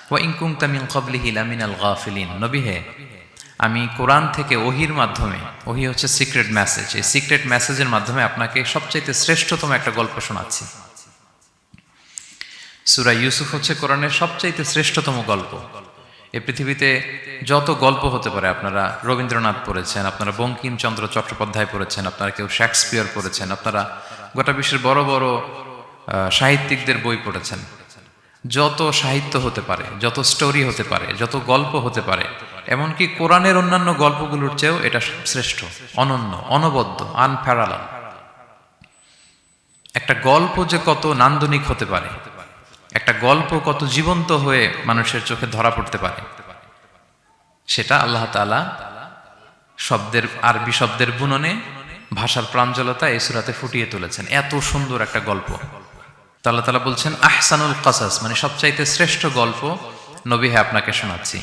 ওয়া ইন কুনতা মিন ক্বাবলিহি লামিনাল গাফিলিন। নবী হে, আমি কোরআন থেকে ওহির মাধ্যমে, ওহি হচ্ছে সিক্রেট মেসেজ, এই সিক্রেট মেসেজের মাধ্যমে আপনাকে সবচাইতে শ্রেষ্ঠতম একটা গল্প শোনাচ্ছি। সূরা ইউসুফ হচ্ছে কোরআনের সবচাইতে শ্রেষ্ঠতম গল্প। এই পৃথিবীতে যত গল্প হতে পারে, আপনারা রবীন্দ্রনাথ পড়েছেন, আপনারা বঙ্কিমচন্দ্র চট্টোপাধ্যায় পড়েছেন, আপনারা কেউ শেক্সপিয়র পড়েছেন, আপনারা গোটা বিশ্বের বড় বড় সাহিত্যিকদের বই পড়েছেন। যত সাহিত্য হতে পারে, যত স্টোরি হতে পারে, যত গল্প হতে পারে, এমনকি কোরআনের অন্যান্য গল্পগুলোর চেয়েও এটা শ্রেষ্ঠ, অনন্য, অনবদ্য, আনপ্যারালাল। একটা গল্প যে কত নান্দনিক হতে পারে, একটা গল্প কত জীবন্ত হয়ে মানুষের চোখে ধরা পড়তে পারে, সেটা আল্লাহ তাআলা শব্দের, আরবি শব্দের বুননে, ভাষার প্রাঞ্জলতা এই সূরাতে ফুটিয়ে তুলেছেন। এত সুন্দর একটা গল্প আল্লাহ তাআলা বলছেন আহসানুল কাসাস, মানে সবচাইতে শ্রেষ্ঠ গল্প নবী হে আপনাকে শোনাচ্ছি।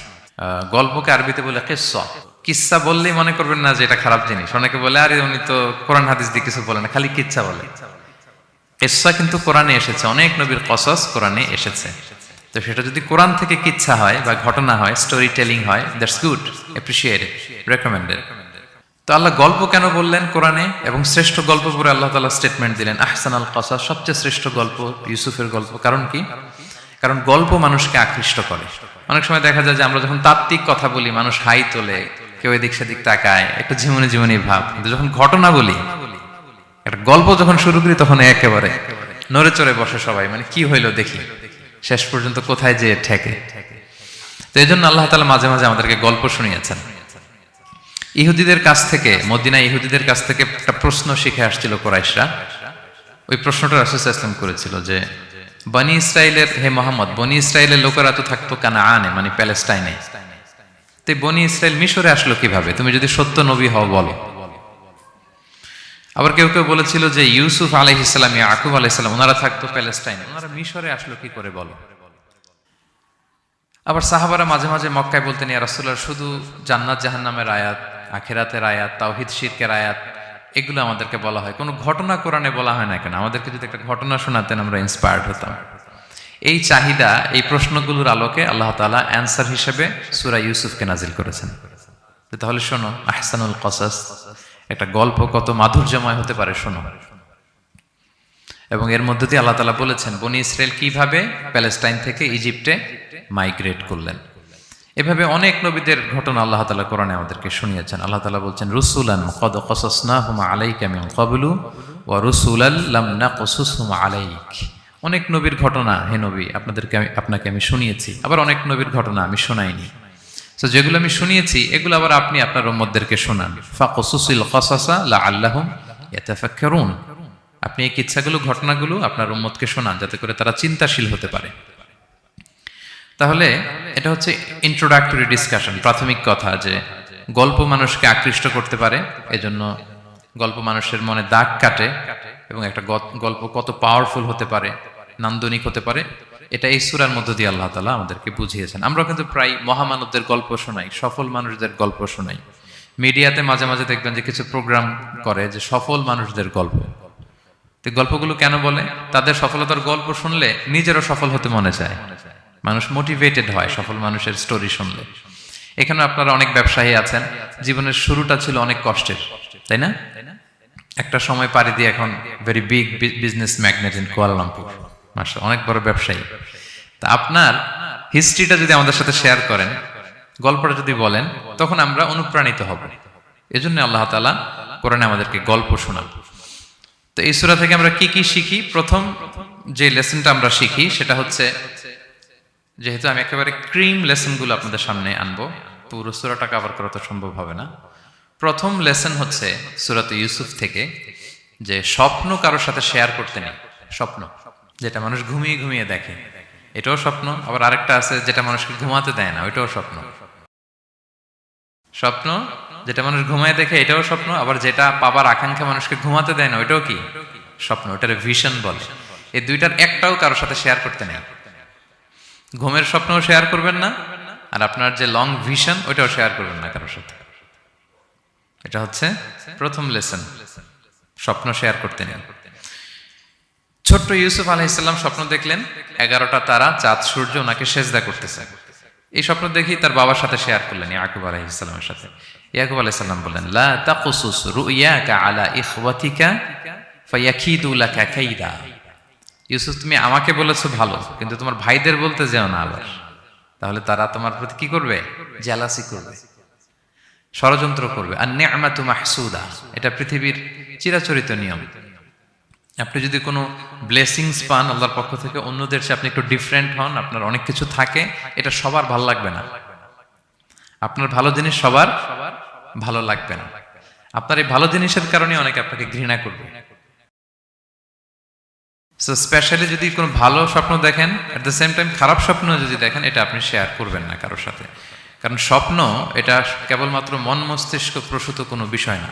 গল্পকে আরবিতে বলে কিসসা। কিসসা বললেই মনে করবেন না যে এটা খারাপ জিনিস। অনেকে বলে আরে উনি তো কোরআন হাদিস দিয়ে কিছু বলে না, খালি কিচ্ছা বলে। কিসসা কিন্তু কোরআনে এসেছে, অনেক নবীর কসস কোরআনে এসেছে। তো সেটা যদি কোরআন থেকে কিচ্ছা হয় বা ঘটনা হয়, স্টোরি টেলিং হয়, দ্যাটস গুড, অ্যাপ্রিশিয়েটেড, রেকমেন্ডেড। তো আল্লাহ গল্প কেন বললেন কোরআনে, এবং শ্রেষ্ঠ গল্প পরে আল্লাহ তাআলা স্টেটমেন্ট দিলেন আহসানুল কাসাস, সবচেয়ে শ্রেষ্ঠ গল্প ইউসুফের গল্প। কারণ কি? কারণ গল্প মানুষকে আকৃষ্ট করে। অনেক সময় দেখা যায় যে আমরা যখন তাত্ত্বিক কথা বলি, মানুষ হাই তোলে, কেউ এদিক সেদিক তাকায়, একটু ঝিমুনি ঝিমুনি ভাব। কিন্তু যখন ঘটনা বলি, একটা গল্প যখন শুরু করি, তখন একেবারে নড়ে চড়ে বসে সবাই, মানে কি হইলো দেখি, শেষ পর্যন্ত কোথায় যে ঠেকে। তো এই জন্য আল্লাহ তাআলা মাঝে মাঝে আমাদেরকে গল্প শুনিয়েছেন। ইহুদিদের কাছ থেকে, মদিনা ইহুদিদের কাছ থেকে একটা প্রশ্ন শিখে আসছিল কুরাইশরা। ওই প্রশ্নটা রাসূল সাল্লাল্লাহু আলাইহি ওয়াসাল্লাম করেছিল যে বনি ইসরাইলের, হে মুহাম্মদ, বনি ইসরাইলের লোকেরা তো থাকতো কানাআনে, মানে প্যালেস্টাইনে, তো বনি ইসরাইল মিশরে আসলো কিভাবে? তুমি যদি সত্য নবী হও বলো। আবার কেউ কেউ বলেছিল যে ইউসুফ আলাইহিস সালাম, ইয়াকুব আলাইহিস সালাম, ওনারা থাকতো প্যালেস্টাইনে, ওনারা মিশরে আসলো কি করে বলো। আবার সাহাবারা মাঝে মাঝে মক্কায় বলতেন, ইয়া রাসূলুল্লাহ, শুধু জান্নাত জাহান্নামের আয়াত, আখিরাতের আয়াত, তাওহীদ শিরকের আয়াত, এগুলো আমাদেরকে বলা হয়, কোনো ঘটনা কোরআনে বলা হয় না কেন? আমাদেরকে যদি একটা ঘটনা শোনাতেন আমরা ইন্সপায়ার্ড হতাম। এই চাহিদা, এই প্রশ্নগুলোর আলোকে আল্লাহ তাআলা অ্যানসার হিসেবে সূরা ইউসুফকে নাজিল করেছেন। তাহলে শোনো, আহসানুল কাসাস, একটা গল্প কত মাধুর্যময় হতে পারে শোনো। এবং এর মধ্যে দিয়ে আল্লাহ তাআলা বলেছেন বনি ইসরাইল কিভাবে প্যালেস্টাইন থেকে ইজিপ্টে মাইগ্রেট করলেন। এভাবে অনেক নবীদের ঘটনা আল্লাহ তাআলা কোরআনে আমাদেরকে শুনিয়েছেন। আল্লাহ তাআলা বলছেন রুসুলান কদ কসাসনাহুম আলাইকা মিন ক্বাবলু ওয়া রুসুলাল লাম নাকসুসহুম আলাইক। অনেক নবীর ঘটনা হে নবী আপনাকে আমি শুনিয়েছি, আবার অনেক নবীর ঘটনা আমি শোনাইনি। তো যেগুলো আমি শুনিয়েছি এগুলো আবার আপনি আপনার উম্মতদেরকে শোনান। ফাকসুসিল কসাসা লাআল্লাহুম ইয়াতাফাক্কারুন। আপনি এই কিচ্ছাগুলো, ঘটনাগুলো আপনার উম্মতকে শোনান, যাতে করে তারা চিন্তাশীল হতে পারে। তাহলে এটা হচ্ছে ইন্ট্রোডাক্টরি ডিসকাশন, প্রাথমিক কথা, যে গল্প মানুষকে আকৃষ্ট করতে পারে, এজন্য গল্প মানুষের মনে দাগ কাটে, এবং একটা গল্প কত পাওয়ারফুল হতে পারে, নান্দনিক হতে পারে, এটা এই সূরার মধ্য দিয়ে আল্লাহ তাআলা আমাদেরকে বুঝিয়েছেন। আমরা কিন্তু প্রায় মহামানবদের গল্প শোনাই, সফল মানুষদের গল্প শোনাই। মিডিয়াতে মাঝে মাঝে দেখবেন যে কিছু প্রোগ্রাম করে যে সফল মানুষদের গল্প। তো গল্পগুলো কেন বলে? তাদের সফলতার গল্প শুনলে নিজেরও সফল হতে মনে চায়, মানুষ মোটিভেটেড হয় সফল মানুষের স্টোরি শুনলে। এখানে আপনারা অনেক ব্যবসায়ী আছেন, জীবনের শুরুটা ছিল অনেক কষ্টের, তাই না? একটা সময় পাড়ি দিয়ে এখন very big business magnate in Kuala Lumpur, মাশাআল্লাহ, অনেক বড় ব্যবসায়ী। তা আপনার হিস্ট্রিটা যদি আমাদের সাথে শেয়ার করেন, গল্পটা যদি বলেন, তখন আমরা অনুপ্রাণিত হব। এজন্য আল্লাহ তাআলা কোরআনে আমাদেরকে গল্প শোনান। তো এই সূরা থেকে আমরা কি কি শিখি? প্রথম যে লেসনটা আমরা শিখি সেটা হচ্ছে, যেহেতু আমি একেবারে ক্রিম লেসনগুলো আপনাদের সামনে আনবো, পুরো সূরাটা কভার করা তো সম্ভব হবে না। প্রথম লেসন হচ্ছে সূরাত ইউসুফ থেকে, যে স্বপ্ন কারোর সাথে শেয়ার করতে নেই। স্বপ্ন যেটা মানুষ ঘুমিয়ে ঘুমিয়ে দেখে, এটাও স্বপ্ন। আবার আরেকটা আছে যেটা মানুষকে ঘুমাতে দেয় না, ওইটাও স্বপ্ন। স্বপ্ন যেটা মানুষ ঘুমায় দেখে, এটাও স্বপ্ন। আবার যেটা পাবার আকাঙ্ক্ষা মানুষকে ঘুমাতে দেয় না, ওইটাও কি? স্বপ্ন। ওটার ভিশন বলে। এই দুইটার একটাও কারোর সাথে শেয়ার করতে নেই। ঘুমের স্বপ্নও শেয়ার করবেন না, আর আপনার যে লং ভিশন, ওইটাও শেয়ার করবেন না কারোর সাথে। এটা হচ্ছে প্রথম লেসন, স্বপ্ন শেয়ার করতে নেই। ছোট্ট ইউসুফ আলাইহিসসালাম স্বপ্ন দেখলেন 11টা তারা, চাঁদ, সূর্য ওনাকে সেজদা করতেছে। এই স্বপ্ন দেখি তার বাবার সাথে শেয়ার করলেন, ইয়াকুব আলাইহিসসালামের সাথে। ইয়াকুব আলাইহিসসালাম বললেন, লা তাকুসুস রুইয়াকা আলা ইখওয়াতিকা ফায়াকিদু লাকা কাইদা। ইউসুফ, তুমি আমাকে বলেছো ভালো, কিন্তু তোমার ভাইদের বলতে যেও না আবার, তাহলে তারা তোমার প্রতি কি করবে? জেলাসি করবে, ষড়যন্ত্র করবে। আর নি'মাতু মাহসুদা, এটা পৃথিবীর চিরাচরিত নিয়ম। আপনি যদি কোনো ব্লেসিংস পান আল্লাহর পক্ষ থেকে, অন্যদের চেয়ে আপনি একটু ডিফারেন্ট হন, আপনার অনেক কিছু থাকে, এটা সবার ভালো লাগবে না। আপনার ভালো জিনিস সবার ভালো লাগবে না। আপনার এই ভালো জিনিসের কারণে অনেকে আপনাকে ঘৃণা করবে। সো স্পেশালি যদি কোনো ভালো স্বপ্ন দেখেন, এট দ্য সেম টাইম খারাপ স্বপ্ন যদি দেখেন, এটা আপনি শেয়ার করবেন না কারোর সাথে। কারণ স্বপ্ন এটা কেবলমাত্র মন মস্তিষ্ক প্রসূত কোনো বিষয় না।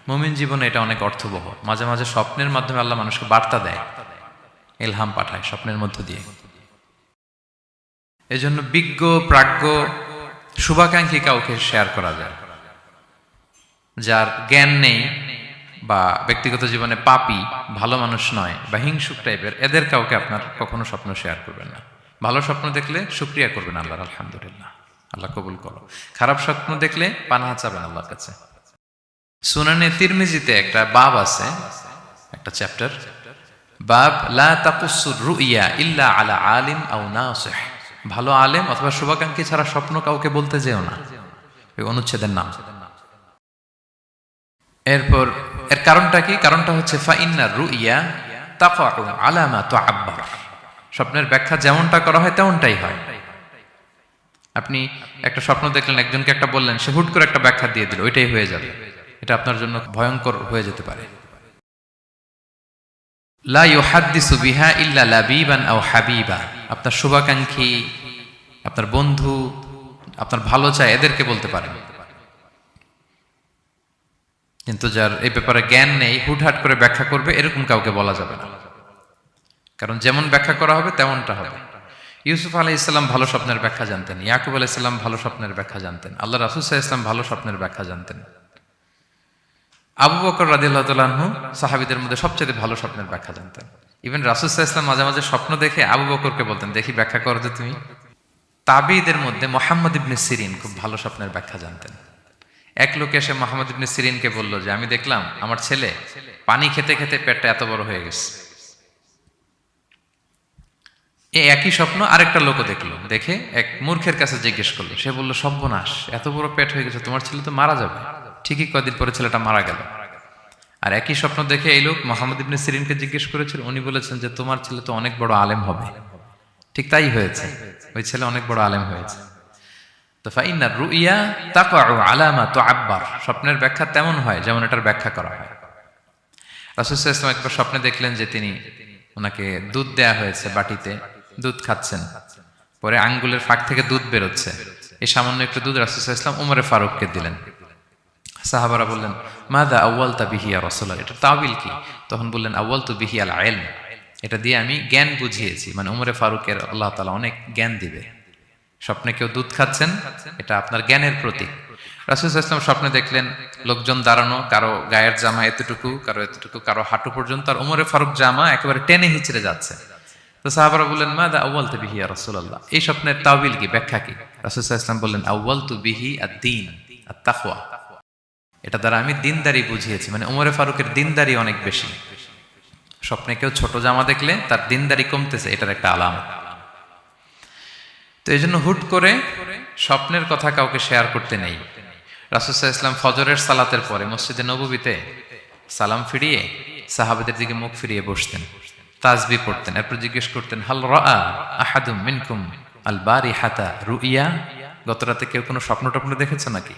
মুমিন জীবনে এটা অনেক অর্থবহ। মাঝে মাঝে স্বপ্নের মাধ্যমে আল্লাহ মানুষকে বার্তা দেয়, ইলহাম পাঠায় স্বপ্নের মধ্য দিয়ে। এজন্য বিজ্ঞ, প্রাজ্ঞ, শুভাকাঙ্ক্ষী কাউকে শেয়ার করা যায়। যার জ্ঞান নেই বা ব্যক্তিগত জীবনে পাপী, ভালো মানুষ নয় বা হিংসুক টাইপের, এদের কাউকে আপনার কখনো স্বপ্ন শেয়ার করবেন না। ভালো স্বপ্ন দেখলে শুকরিয়া করবেন আল্লাহর, আলহামদুলিল্লাহ, আল্লাহ কবুল করো। খারাপ স্বপ্ন দেখলে পানাহা চাবেন আল্লাহর কাছে। সুনানে তিরমিজিতে একটা বাব আছে, একটা চ্যাপ্টার, বাব লা তাকুসুর রুইয়া ইল্লা আলা আলিম আও নাসিহ। ভালো আলেম অথবা শুভাকাঙ্ক্ষী ছাড়া স্বপ্ন কাউকে বলতে যেও না, এই অনুচ্ছেদের নাম। এরপর এর কারণটা কি? কারণটা হচ্ছে ফাইন্না রুইয়া তাকাউ আলা মা তুআব্বার। স্বপ্নের ব্যাখ্যা যেমনটা করা হয় তেমনটাই হয়। আপনি একটা স্বপ্ন দেখলেন, একজনকে একটা বললেন, সে হুট করে একটা ব্যাখ্যা দিয়ে দিল, ওইটাই হয়ে যাবে। এটা আপনার জন্য ভয়ঙ্কর হয়ে যেতে পারে। লা ইউহাদ্দিসু বিহা ইল্লা লাবিবান আও হাবিবা। আপনার শুভাকাঙ্ক্ষী, আপনার বন্ধু, আপনার ভালো চায়, এদেরকে বলতে পারেন। কিন্তু যার এই ব্যাপারে জ্ঞান নেই, হুটহাট করে ব্যাখ্যা করবে, এরকম কাউকে বলা যাবে না। কারণ যেমন ব্যাখ্যা করা হবে তেমনটা হবে। ইউসুফ আলাইহিস সালাম ভালো স্বপ্নের ব্যাখ্যা জানতেন, ইয়াকুব আলাইহিস সালাম ভালো স্বপ্নের ব্যাখ্যা জানতেন, আল্লাহ রাসূল সাল্লাল্লাহু আলাইহি ওয়াসাল্লাম ভালো স্বপ্নের ব্যাখ্যা জানতেন। আবু বকর রাদিয়াল্লাহু তাআলা আনহু সাহাবীদের মধ্যে সবচেয়ে ভালো স্বপ্নের ব্যাখ্যা জানতেন। ইভেন রাসূল সাল্লাল্লাহু আলাইহি ওয়াসাল্লাম মাঝে মাঝে স্বপ্ন দেখে আবু বকরকে বলতেন, দেখি ব্যাখ্যা করো তো তুমি। তাবিঈদের মধ্যে মুহাম্মদ ইবনে সিরিন খুব ভালো স্বপ্নের ব্যাখ্যা জানতেন। এক লোক এসে মুহাম্মদ ইবনে সিরিনকে বলল যে, আমি দেখলাম আমার ছেলে পানি খেতে খেতে পেটটা এত বড় হয়ে গেছে। এই একই স্বপ্ন আরেকটা লোকও দেখলো, দেখে এক মূর্খের কাছে জিজ্ঞেস করলো। সে বলল, সর্বনাশ, এত বড় পেট হয়ে গেছে, তোমার ছেলে তো মারা যাবে। ঠিকই কয়েকদিন পরে ছেলেটা মারা গেল। আর একই স্বপ্ন দেখে এই লোক মুহাম্মদ ইবনে সিরিনকে জিজ্ঞেস করেছিল, উনি বলেছেন যে তোমার ছেলে তো অনেক বড় আলেম হবে। ঠিক তাই হয়েছে, ওই ছেলে অনেক বড় আলেম হয়েছে। তো ফাইন্না রুইয়া তাকাউ আলা মা তুআব্বার। স্বপ্নের ব্যাখ্যা তেমন হয় যেমন এটার ব্যাখ্যা করা হয়। রাসূল সাল্লাল্লাহু আলাইহি ওয়াসাল্লাম একবার স্বপ্নে দেখলেন যে তিনি, ওনাকে দুধ দেয়া হয়েছে, বাটিতে দুধ খাচ্ছেন, পরে আঙ্গুলের ফাঁক থেকে দুধ বেরোচ্ছে। এই সামান্য একটু দুধ রাসূল সাল্লাল্লাহু আলাইহি ওয়াসাল্লাম উমরে ফারুককে দিলেন। সাহাবারা বললেন, মাযা আউয়ালতা বিহি ইয়া রাসূলুল্লাহ, এটা তাওয়িল কি? তখন বললেন, আউয়ালতু বিহি আল ইলম, এটা দিয়ে আমি জ্ঞান বুঝিয়েছি। মানে উমরে ফারুকের আল্লাহ তাআলা অনেক জ্ঞান দিবে। স্বপ্নে কেউ দুধ খাচ্ছেন, এটা আপনার জ্ঞানের প্রতীক। রাসূল সাল্লাল্লাহু আলাইহি ওয়াসাল্লাম স্বপ্নে দেখলেন লোকজন দাঁড়ানো, কারো গায়ের জামা এতটুকু, কারো এতটুকু, কারো হাঁটু পর্যন্ত, আর উমরে ফারুক জামা একেবারে টেনে হিচড়ে যাচ্ছে। তো সাহাবারা বললেন, মাযা আউয়ালতু বিহি ইয়া রাসূলুল্লাহ, এই স্বপ্নের তাওয়িল কি, ব্যাখ্যা কি? রাসূল সাল্লাল্লাহু আলাইহি ওয়াসাল্লাম বললেন, আউয়ালতু বিহি আদ-দীন আত-তাকওয়া, এটা দ্বারা আমি দিনদারি বুঝিয়েছি। মানে উমরে ফারুকের দিনদারি অনেক বেশি। স্বপ্নে কেউ ছোট জামা দেখলে তার দিনদারি কমতেছে, এটার একটা আলামত। তো এই জন্য হুট করে স্বপ্নের কথা কাউকে শেয়ার করতে নেই। রাসূল সাল্লাল্লাহু আলাইহি ওয়াসাল্লাম ফজরের সালাতের পরে মসজিদে নববীতে সালাম ফিরিয়ে সাহাবাদের দিকে মুখ ফিরিয়ে বসতেন, তাসবিহ পড়তেন, এরপর জিজ্ঞেস করতেন, হাল রাআ আহাদুম মিনকুম আল বারিহাতা রুইয়া, গত রাতে কেউ কোনো স্বপ্ন টপ্ন দেখেছে নাকি?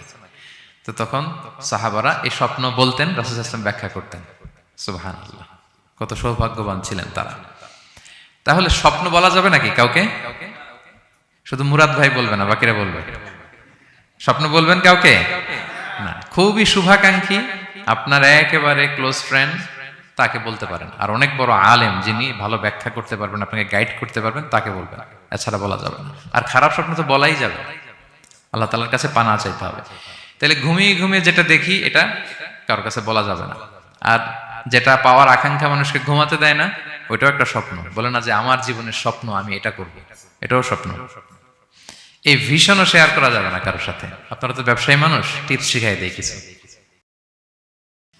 তো তখন সাহাবারা এই স্বপ্ন বলতেন, রাসূল সাল্লাল্লাহু আলাইহি ওয়াসাল্লাম ব্যাখ্যা করতেন। সুবহানাল্লাহ, কত সৌভাগ্যবান ছিলেন তারা। তাহলে স্বপ্ন বলা যাবে নাকি কাউকে? শুধু মুরাদ ভাই বলবে না, বাকিরা বলবে? স্বপ্ন বলবেন কাউকে না। খুবই শুভাকাঙ্ক্ষী, আপনার একেবারে ক্লোজ ফ্রেন্ড, তাকে বলতে পারেন। আর অনেক বড় আলেম যিনি ভালো ব্যাখ্যা করতে পারবেন, আপনাকে গাইড করতে পারবেন, তাকে বলবেন। এছাড়া বলা যাবে না। আর খারাপ স্বপ্ন তো বলাই যাবে, আল্লাহ তাআলার কাছে পানা চাইতে হবে। তাহলে ঘুমিয়ে ঘুমিয়ে যেটা দেখি এটা কারোর কাছে বলা যাবে না। আর যেটা পাওয়ার আকাঙ্ক্ষা মানুষকে ঘুমাতে দেয় না, ওইটাও একটা স্বপ্ন। বলে না যে আমার জীবনের স্বপ্ন আমি এটা করব, এটাও স্বপ্ন। এই ভিশনও শেয়ার করা যাবে না কারোর সাথে। আপনারা তো ব্যবসায়ী মানুষ, টিপস শিখাই দেয় কিছু।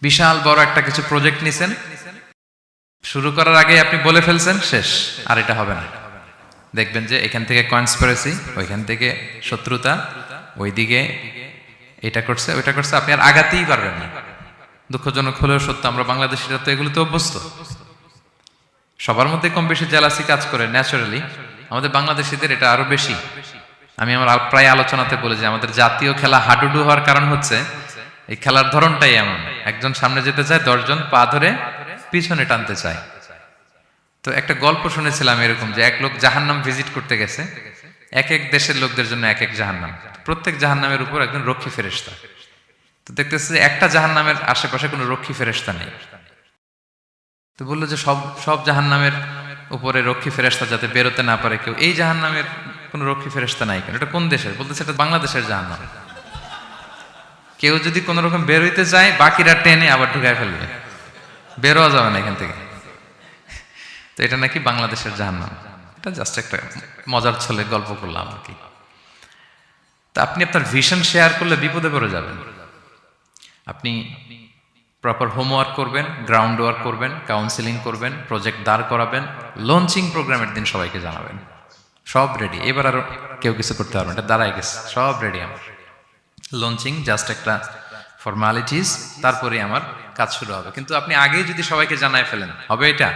বিশাল বড় একটা কিছু প্রজেক্ট নিছেন, শুরু করার আগে আপনি বলে ফেলছেন শেষ, আর এটা হবে না। দেখবেন যে এখান থেকে কনস্পিরেসি, ওইখান থেকে শত্রুতা, ওইদিকে এটা করছে ওইটা করছে, আপনি আর আগাতেই পারবেন না। দুঃখজনক হলেও সত্য, আমরা বাংলাদেশিরা তো এগুলোতে অভ্যস্ত। সবার মধ্যে কম বেশি জেলাসি কাজ করে ন্যাচারালি, আমাদের বাংলাদেশিদের এটা আরো বেশি। আমি আমার প্রায় আলোচনাতে বলি যে আমাদের জাতীয় খেলা হাডুডু হওয়ার কারণ হচ্ছে এই খেলার ধরনটাই এমন, একজন সামনে যেতে চায়, 10 জন পা ধরে পিছনে টানতে চায়। তো একটা গল্প শুনেছিলাম এরকম, যে এক লোক জাহান্নাম ভিজিট করতে গেছে। এক এক দেশের লোকদের জন্য এক এক জাহান্নাম, প্রত্যেক জাহান্নামের উপর একজন রক্ষী ফেরেশতা। তো দেখতেছে যে একটা জাহান্নামের আশেপাশে কোনো রক্ষী ফেরেশতা নেই। তো বললো যে সব জাহান্নামের উপরে রক্ষী ফেরেশতা যাতে বেরোতে না পারে কেউ, এই জাহান্নামের কোনো রক্ষী ফেরেশতা নাই কেন? এটা কোন দেশের? বলতেছে এটা বাংলাদেশের জাহান্নাম। কেউ যদি কোনো রকম বেরোইতে চায়, বাকিরা টেনে আবার ঢুকায় ফেলবে, বেরোয়া যাবে না এখান থেকে। তো এটা নাকি বাংলাদেশের জাহান্নাম। এটা জাস্ট একটা মজার ছলে গল্প করলাম আর কি। তা আপনি আপনার ভিশন শেয়ার করলে বিপদে পড়ে যাবেন। আপনি প্রপার হোমওয়ার্ক করবেন, গ্রাউন্ড ওয়ার্ক করবেন, কাউন্সিলিং করবেন, প্রজেক্ট দাঁড় করাবেন, লঞ্চিং প্রোগ্রামের দিন সবাইকে জানাবেন। সব রেডি, এবার আর কেউ কিছু করতে পারবেন, এটা দাঁড়ায় গেছে, সব রেডি আমার। লঞ্চিং জাস্ট একটা ফর্মালিটিস, তারপরে আমার কাজ শুরু হবে। কিন্তু আপনি আগেই যদি সবাইকে জানায় ফেলেন, হবে এটা?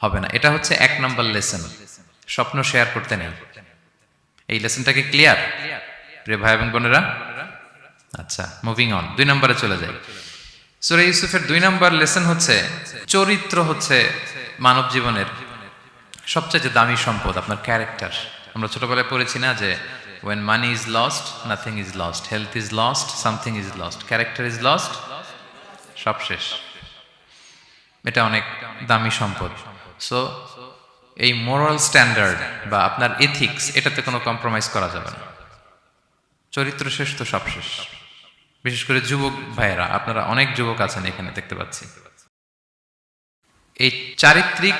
হবে না। এটা হচ্ছে 1 নম্বর লেসন, স্বপ্ন শেয়ার করতে নেই। এই লেসনটাকে ক্লিয়ার প্রিয় ভাই এবং বোনেরা? আচ্ছা, মুভিং অন, 2 নম্বরে চলে যাই। সূরা ইউসুফের 2 নম্বর লেসন হচ্ছে চরিত্র হচ্ছে মানব জীবনের সবচেয়ে দামি সম্পদ, আপনার ক্যারেক্টার। আমরা ছোটবেলায় পড়েছি না যে when money is lost, nothing is lost, health is lost, something is lost, character is lost, সব শেষ। এটা অনেক দামি সম্পদ। সো এই মোরাল স্ট্যান্ডার্ড বা আপনার এথিক্স, এটাতে কোনো কম্প্রোমাইজ করা যাবে না। চরিত্র শেষ তো সব শেষ। বিশেষ করে যুবক ভাইয়েরা, আপনারা অনেক যুবক আছেন এখানে দেখতে পাচ্ছি। এই চারিত্রিক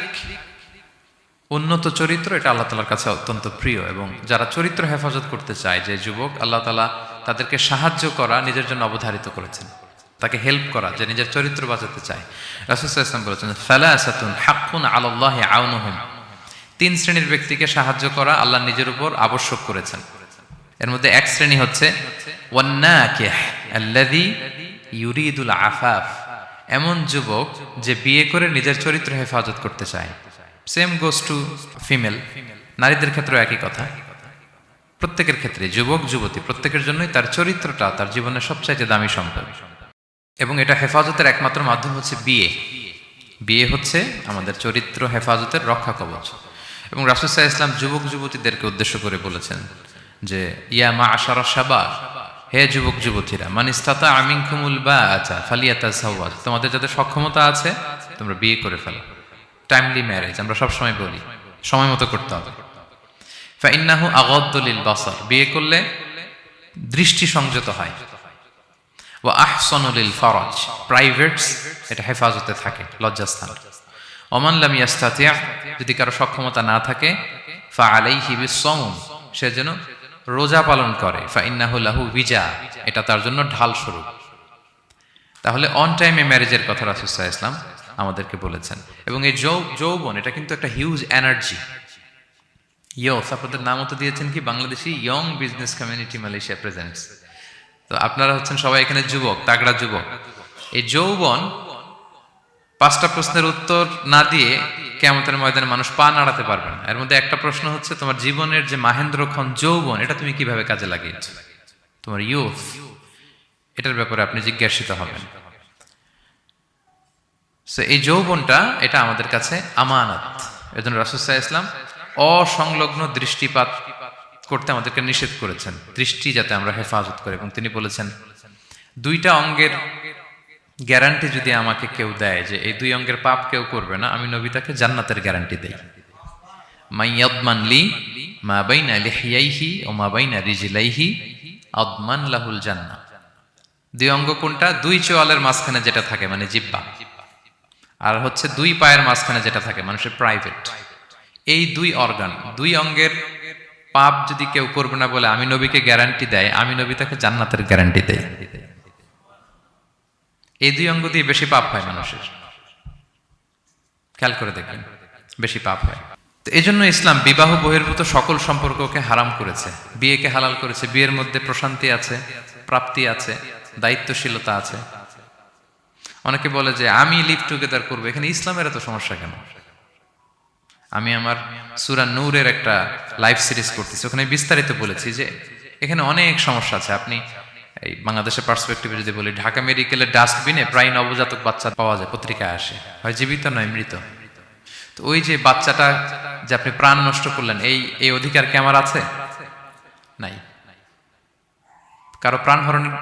উন্নত চরিত্র, এটা আল্লাহ তাআলার কাছে অত্যন্ত প্রিয়। এবং যারা চরিত্র হেফাজত করতে চায়, যে যুবক, আল্লাহ তাআলা তাদেরকে সাহায্য করা নিজের জন্য অবধারিত করেছেন, তাকে হেল্প করা, যে নিজের চরিত্র বাঁচাতে চায়। রাসূল সাল্লাল্লাহু আলাইহি ওয়াসাল্লাম বলেছেন, সালাসাতুন হাক্কুন আলাল্লাহি আউনুহুম, 3 শ্রেণীর ব্যক্তিকে সাহায্য করা আল্লাহ নিজের উপর আবশ্যক করেছেন। এর মধ্যে এক শ্রেণী হচ্ছে ওয়ান্নাকিহ আল্লাযী ইউরিদুল আফাফ, এমন যুবক যে বিয়ে করে নিজের চরিত্র হেফাজত করতে চায়। সেম গোস টু ফিমেল, নারীদের ক্ষেত্রেও একই কথা। প্রত্যেকের ক্ষেত্রে, যুবক যুবতী প্রত্যেকের জন্যই তার চরিত্রটা তার জীবনের সবচাইতে দামি সম্পদ। এবং এটা হেফাজতের একমাত্র মাধ্যম হচ্ছে বিয়ে। বিয়ে হচ্ছে আমাদের চরিত্র হেফাজতের রক্ষা কবচ। এবং রাসূল সাল্লাল্লাহু আলাইহি ওয়াসাল্লাম যুবক যুবতীদেরকে উদ্দেশ্য করে বলেছেন যে ইয়া মা'আশারাশ শাবাব, হে যুবক যুবতীরা, মান ইসতাতা'a মিনকুমুল বাআতা ফালিয়াতাযাওয়াজ, তোমাদের যাদের সক্ষমতা আছে তোমরা বিয়ে করে ফেলো। টাইমলি ম্যারেজ আমরা সবসময় বলি, সময় মতো করতে হবে। ফাইন্নাহু আগাদ্দু লিল বাসার, বিয়ে করলে দৃষ্টি সংযত হয়। ওয়া আহসানু লিল ফারাজ, প্রাইভেটস এটা হেফাজতে থাকে, লজ্জাস্থান। ওমান লাম ইয়াস্তাতি', যদি কারো সক্ষমতা না থাকে, ফাআলাইহি বিস-সাওম, সে যেন রোজা পালন করে। ফাইন্নাহু লাহু বিজা, এটা তার জন্য ঢাল স্বরূপ। তাহলে অন টাইমে ম্যারেজের কথা রাসূল সাল্লাল্লাহু আলাইহি ওয়াসাল্লাম আমাদেরকে বলেছেন। এবং এই যৌবন এটা কিন্তু একটা হিউজ এনার্জি। ইয়স, আপনাদের নামও তো দিয়েছেন কি Bangladeshi young business community Malaysia presents. তো আপনারা হচ্ছেন সবাই এখানে যুবক, তাগড়া যুবক। এই যৌবন 5টা প্রশ্নের উত্তর না দিয়ে কিয়ামতের ময়দানে মানুষ পা নাড়াতে পারবে না। এর মধ্যে একটা প্রশ্ন হচ্ছে তোমার জীবনের যে মাহেন্দ্রক্ষণ যৌবন, এটা তুমি কিভাবে কাজে লাগিয়েছো, তোমার ইয়ুথ, এটার ব্যাপারে আপনি জিজ্ঞাসিত হবেন। সো এই যৌবনটা এটা আমাদের কাছে আমানত। এজন্য রাসূল সাল্লাল্লাহু আলাইহি ওয়াসাল্লাম অসংলগ্ন দৃষ্টিপাত করতে আমাদেরকে নিষেধ করেছেন, দৃষ্টি যাতে আমরা হেফাজত করি। এবং তিনি বলেছেন 2টা অঙ্গের গ্যারান্টি যদি আমাকে কেউ দেয় যে এই 2 অঙ্গের পাপ কেউ করবে না, আমি নবী তাকে জান্নাতের গ্যারান্টি দেই। মাইয়াদমান লি মা বাইনা লিহিয়াইহি ওয়া মা বাইনা রিজলাইহি আদমান লাহুল জান্নাহ। 2 অঙ্গ কোনটা? 2 চোয়ালের মাঝখানে যেটা থাকে, মানে জিহ্বা। আর হচ্ছে দুই পায়ের মাঝখানে যেটা থাকে মানুষের প্রাইভেট, এই দুই অর্গান, দুই অঙ্গের পাপ যদি কেউ করবে না বলে আমি নবীকে গ্যারান্টি দেয়, আমি নবী তাকে জান্নাতের গ্যারান্টি দেয়। এই দুই অঙ্গ দিয়ে বেশি পাপ হয় মানুষের, খেয়াল করে দেখবেন বেশি পাপ হয়। তো এই জন্য ইসলাম বিবাহ বহির্ভূত সকল সম্পর্ককে হারাম করেছে, বিয়েকে হালাল করেছে। বিয়ের মধ্যে প্রশান্তি আছে, প্রাপ্তি আছে, দায়িত্বশীলতা আছে। অনেকে বলে যে আমি লিভ টুগেদার করবো, এখানে ইসলামের এত সমস্যা কেন? আমি আমার সূরা নূরের একটা লাইভ সিরিজ করতেছি, ওখানে বিস্তারিত বলেছি যে এখানে অনেক সমস্যা আছে। আপনি এই বাংলাদেশের পার্সপেক্টিভে যদি বলি, ঢাকা মেডিকেলের ডাস্টবিনে প্রায় নবজাতক বাচ্চা পাওয়া যায়, পত্রিকায় আসে, হয় জীবিত নয় মৃত। তো ওই যে বাচ্চাটা যে আপনি প্রাণ নষ্ট করলেন, এই অধিকার কি আমার আছে? নাই। কারো প্রাণ হরণের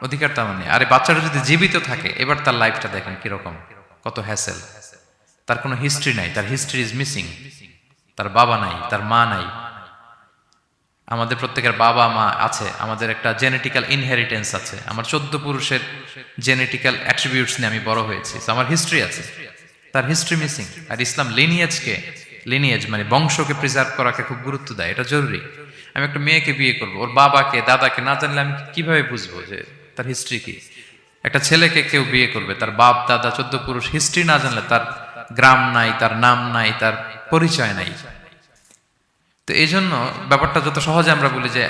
অধিকার তো আমার নেই। আরে বাচ্চাটা যদি জীবিত থাকে, এবার তার লাইফটা দেখেন কিরকম, কত হ্যাসেল। তার কোনো হিস্ট্রি নাই, তার হিস্ট্রি ইজ মিসিং। তার বাবা নাই, তার মা নাই। আমাদের প্রত্যেকের বাবা মা আছে, আমাদের একটা জেনেটিক্যাল ইনহেরিটেন্স আছে। আমার 14 পুরুষের জেনেটিক্যাল অ্যাট্রিবিউটস নিয়ে আমি বড় হয়েছি, আমার হিস্ট্রি আছে, তার হিস্ট্রি মিসিং। আর ইসলাম লিনিয়েজ মানে বংশকে প্রিজার্ভ করাকে খুব গুরুত্ব দেয়, এটা জরুরি। আমি একটা মেয়েকে বিয়ে করবো, ওর বাবাকে দাদাকে না জানলে আমি কিভাবে বুঝবো যে তার হিস্ট্রি কি? একটা ছেলেকে কেউ বিয়ে করবে, তার বাপ দাদা 14 পুরুষ হিস্ট্রি না জানলে, তার গ্রাম নাই, তার নাম নাই, তার পরিচয় নাই। তো এই জন্য ব্যাপারটা যত সহজে আমরা বলি যে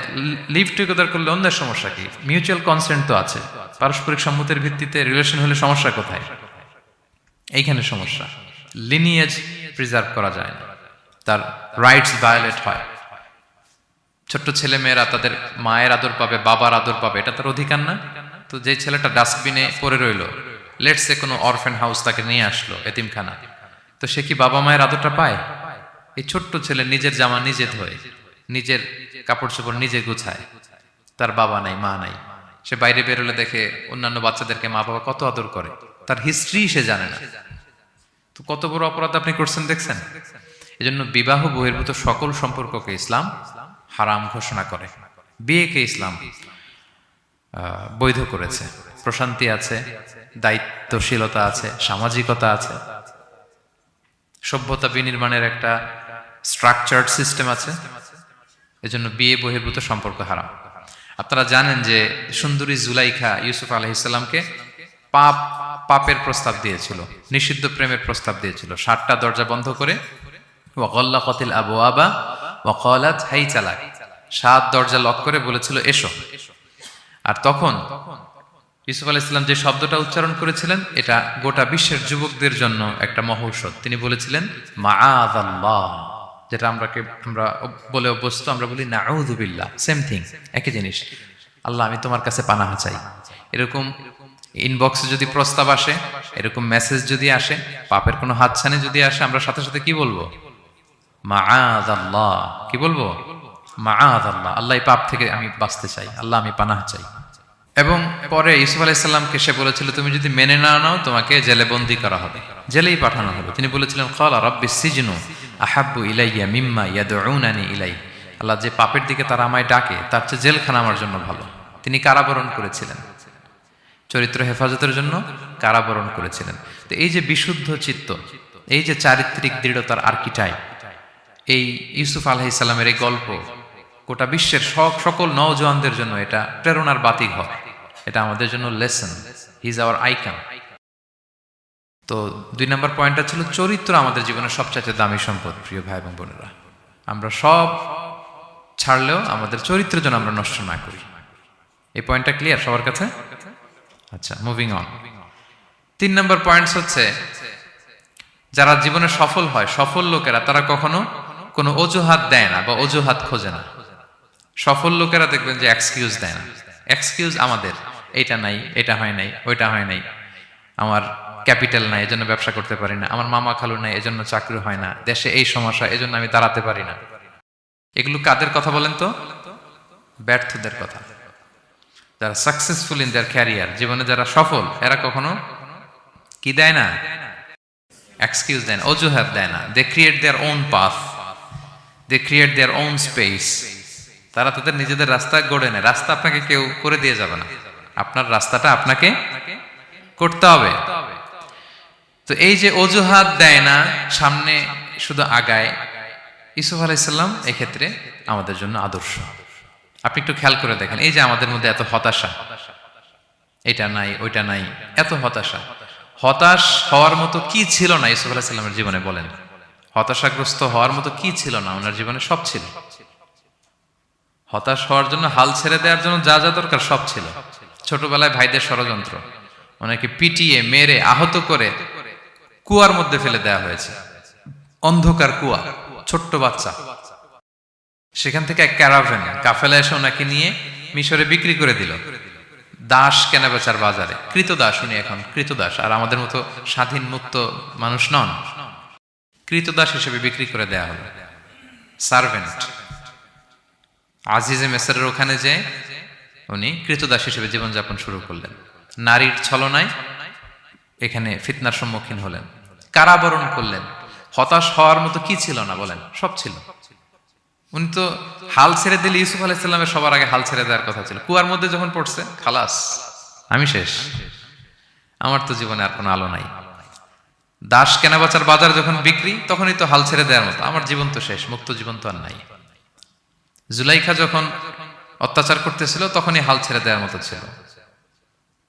লিভ টুগেদার করলে অন্যের সমস্যা কি? মিউচুয়াল কনসেন্ট তো আছে, পারস্পরিক সম্মতির ভিত্তিতে রিলেশন হলে সমস্যা কোথায়? এইখানে সমস্যা। লিনিয়েজ প্রিজার্ভ করা যায় না, তার রাইটস ভায়োলেট হয়। ছোট্ট ছেলে মেয়েরা তাদের মায়ের আদর পাবে, বাবার আদর পাবে, এটা তার অধিকার না? তো যে ছেলেটা ডাস্টবিনে পড়ে রইল, লেটস সে কোনো অরফ্যান হাউস তাকে নিয়ে আসলো, এতিমখানা, তো সে কি বাবা মায়ের আদরটা পায়? এই ছোট্ট ছেলে নিজের জামা নিজে ধোয়, নিজের কাপড় চোপড় নিজে গুছায়, তার বাবা নাই মা নাই। সে বাইরে বেরোলে দেখে অন্যান্য বাচ্চাদেরকে মা বাবা কত আদর করে, তার হিস্ট্রি সে জানে না। তো কত বড় অপরাধ আপনি করছেন দেখছেন? এজন্য বিবাহ বহির্ভূত সকল সম্পর্ককে ইসলাম হারাম ঘোষণা করে, বিয়েকে ইসলাম বৈধ করেছে। প্রশান্তি আছে, দায়িত্বশীলতা আছে, সামাজিকতা আছে, সভ্যতা বিনির্মাণের একটা স্ট্রাকচার্ড সিস্টেম আছে। এজন্য বিয়ে বহির্ভূত সম্পর্ক হারাম। আপনারা জানেন যে সুন্দরী জুলাইখা ইউসুফ আলাইহিসসালামকে পাপের প্রস্তাব দিয়েছিল, নিষিদ্ধ প্রেমের প্রস্তাব দিয়েছিল। 7টা দরজা বন্ধ করে, ওয়াগাল্লাকাতিল আবওয়াবা ওয়া ক্বালাত হাইতা লাক, 7 দরজা লক করে বলেছিল এসো। আর তখন ইউসুফ আলাইহিস সালাম যে শব্দটা উচ্চারণ করেছিলেন, এটা গোটা বিশ্বের যুবকদের জন্য একটা মহৌষধ। তিনি বলেছিলেন মাআযাল্লাহ, যেটা আমরা বলে অভ্যস্ত, আমরা বলি নাউযু বিল্লাহ, সেম থিং, একই জিনিস। আল্লাহ আমি তোমার কাছে পানাহ চাই। এরকম ইনবক্সে যদি প্রস্তাব আসে, এরকম মেসেজ যদি আসে, পাপের কোনো হাতছানি যদি আসে, আমরা সাথে সাথে কি বলবো? মাআযাল্লাহ। কি বলবো? মাআযাল্লাহ, আল্লাহ এই পাপ থেকে আমি বাঁচতে চাই, আল্লাহ আমি পানাহ চাই। এবং পরে ইউসুফ আলাইহিস সালামকে সে বলেছিল তুমি যদি মেনে না নাও তোমাকে জেলে বন্দী করা হবে, জেলেই পাঠানো হবে। তিনি বলেছিলেন ক্বালা রাব্বিস সিজনু আহাব্বু ইলাইয়া মিম্মা ইয়াদউনানি ইলাই, আল্লাহ যে পাপের দিকে তারা আমায় ডাকে তার চেয়ে জেলখানা আমার জন্য ভালো। তিনি কারাবরণ করেছিলেন, চরিত্র হেফাজতের জন্য কারাবরণ করেছিলেন। তো এই যে বিশুদ্ধ চিত্ত, এই যে চারিত্রিক দৃঢ়তার আর্কিটাইপ, এই ইউসুফ আলাইহিস সালামের এই গল্প গোটা বিশ্বের সকল নওজওয়ানদের জন্য এটা প্রেরণার বাতিঘর, এটা আমাদের জন্য lesson. He is our icon. তো 2 নম্বর পয়েন্টটা ছিল চরিত্র আমাদের জীবনের সবচেয়ে দামি সম্পদ। প্রিয় ভাই এবং বোনেরা, আমরা সব ছাড়লেও আমাদের চরিত্র যেন আমরা নষ্ট না করি। এই পয়েন্টটা ক্লিয়ার সবার কাছে? আচ্ছা, মুভিং অন। 3 নম্বর পয়েন্টস হচ্ছে যারা জীবনে সফল হয়, সফল লোকেরা, তারা কখনো কোনো অজুহাত দেয় না বা অজুহাত খোঁজে না। সফল লোকেরা দেখবেন যে এক্সকিউজ দেয় না। এক্সকিউজ আমাদের, এটা নাই, এটা হয় নাই, ওইটা হয় নাই, আমার ক্যাপিটাল নাই এজন্য ব্যবসা করতে পারি না, আমার মামা খালু নাই এজন্য চাকরি হয় না, দেশে এই সমস্যা এজন্য আমি দাঁড়াতে পারি না। এগুলো কাদের কথা বলেন তো? ব্যর্থদের কথা। যারা সাকসেসফুল ইন দেয়ার ক্যারিয়ার, জীবনে যারা সফল, এরা কখনো কি দেয় না? এক্সকিউজ দেয় না, অজুহাত দেয় না। They create their own path, they create their own space. তারা তাদের নিজেদের রাস্তা গড়ে নেয়। রাস্তা আপনাকে কেউ করে দিয়ে যাবে না, আপনার রাস্তাটা আপনাকে করতে হবে। তো এই যে অজুহাত দেয় না, সামনে শুধু আগায়, ইউসুফ আলাইহিসসালাম এক্ষেত্রে আমাদের জন্য আদর্শ। আপনি একটু খেয়াল করে দেখেন, এই যে আমাদের মধ্যে এত হতাশা, এটা নাই ওইটা নাই, এত হতাশা, হতাশ হওয়ার মতো কি ছিল না ইউসুফ আলাইহিসসালামের জীবনে? বলেন, হতাশাগ্রস্ত হওয়ার মতো কি ছিল না? ওনার জীবনে সব ছিল। হতাশ হওয়ার জন্য, হাল ছেড়ে দেওয়ার জন্য যা যা দরকার সব ছিল। ছোটবেলায় ভাইদের ষড়যন্ত্র, ওনাকে পিটিয়ে মেরে আহত করে কুয়ার মধ্যে ফেলে দেওয়া হয়েছে, অন্ধকার কুয়া, ছোট্ট বাচ্চা। সেখান থেকে এক ক্যারাভেন কাফেলা এসে ওনাকে নিয়ে মিশরে বিক্রি করে দিল, দাস কেনাবেচার বাজারে। কৃতদাস উনি, এখন কৃতদাস। আর আমাদের মতো স্বাধীন মুক্ত মানুষ নন, কৃতদাস হিসেবে বিক্রি করে দেয়া হলো, সার্ভেন্ট। আজিজে মেসরের ওখানে যে উনি কৃতদাস হিসেবে জীবনযাপন শুরু করলেন, নারীর ছলনায় এখানে ফিতনার সম্মুখীন হলেন, কারাবরণ করলেন। হতাশ হওয়ার মতো কি ছিল না? বলেন, সব ছিল। উনি তো হাল ছেড়ে দিলে, ইউসুফ আলাইহিসসালামের সবার আগে হাল ছেড়ে দেওয়ার কথা ছিল। কুয়ার মধ্যে যখন পড়ছে, খালাস, আমি শেষ, আমার তো জীবনে আর কোনো আলো নাই। দাস কেনাবেচার বাজার যখন বিক্রি, তখনই তো হাল ছেড়ে দেওয়ার মতো, আমার জীবন তো শেষ, মুক্ত জীবন তো আর নাই। জুলাইখা যখন অত্যাচার করতেছিল, তখনই হাল ছেড়ে দেওয়ার মতো ছিল।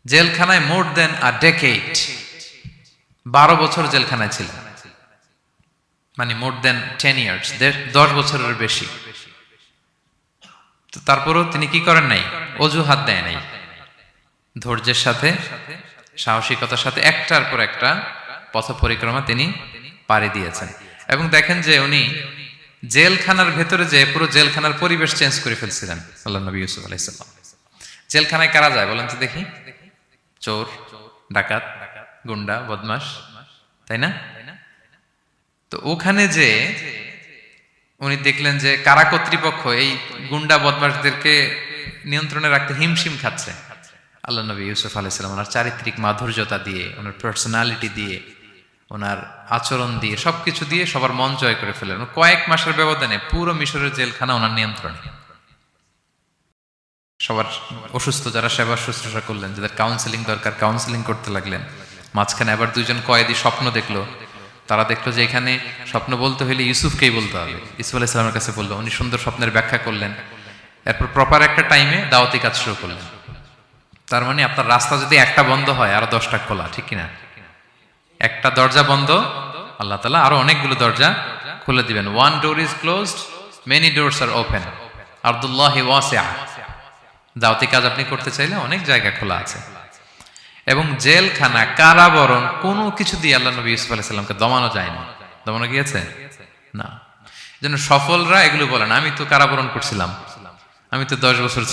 জেলখানায় মোর দেন আ ডেকেড, 12 বছর জেলখানায় ছিল, মানে মোর দেন 10 ইয়ার্স, 10 বছরের বেশি। তো তারপরও তিনি কি করেন নাই? অজুহাত দেয় নাই, ধৈর্যের সাথে, সাহসিকতার সাথে একটার পর একটা পথ পরিক্রমা তিনি পাড়ি দিয়েছেন। এবং দেখেন যে উনি জেলখানার ভেতরে যে পুরো জেলখানার পরিবেশ চেঞ্জ করে ফেলছিলেন আল্লাহ নবী ইউসুফ আলাইহিস সালাম। জেলখানায় কারা যায় বলেন তো দেখি? চোর, ডাকাত, গুন্ডা, বদমাশ, তাই না? তো ওখানে যে উনি দেখলেন যে কারা কর্তৃপক্ষ এই গুন্ডা বদমাশদেরকে নিয়ন্ত্রণে রাখতে হিমশিম খাচ্ছে, আল্লাহ নবী ইউসুফ আলাইহিস সালাম ওনার চারিত্রিক মাধুর্যতা দিয়ে, ওনার পার্সোনালিটি দিয়ে, ওনার আচরণ দিয়ে, সবকিছু দিয়ে সবার মন জয় করে ফেললেন। কয়েক মাসের ব্যবধানে পুরো মিশরের জেলখানা ওনার নিয়ন্ত্রণে। সবার অসুস্থ যারা সেবা শুশ্রূষা করলেন, যাদের কাউন্সেলিং দরকার কাউন্সেলিং করতে লাগলেন। মাঝখানে আবার 2জন কয়েদি স্বপ্ন দেখলো, তারা দেখলো যে এখানে স্বপ্ন বলতে হলে ইউসুফকেই বলতে হবে। ইউসুফ আলাইহিস সালামের কাছে বললো, উনি সুন্দর স্বপ্নের ব্যাখ্যা করলেন। এরপর প্রপার একটা টাইমে দাওয়াতি কাজ শুরু করলেন। তার মানে আপনার রাস্তা যদি একটা বন্ধ হয়, আরো 10টা খোলা, ঠিক কিনা? একটা দরজা বন্ধ, আল্লাহ তাআলা আরো অনেকগুলো দরজা খুলে দিবেন। One door is closed, many doors are open, আরদুল্লাহি ওয়াসিআ। দাওয়াতি কাজ আপনি করতে চাইলে অনেক জায়গা খোলা আছে। এবং জেলখানা, কারাবরণ, কোনো কিছু দিয়ে আল্লাহ নবী ইউসুফ আলাইহিস সালামকে দমানো যায় না। দমানো গিয়েছে না। যেন সফলরা এগুলো বলেন, আমি তো কারাবরণ করছিলাম, আমি তো 10 বছর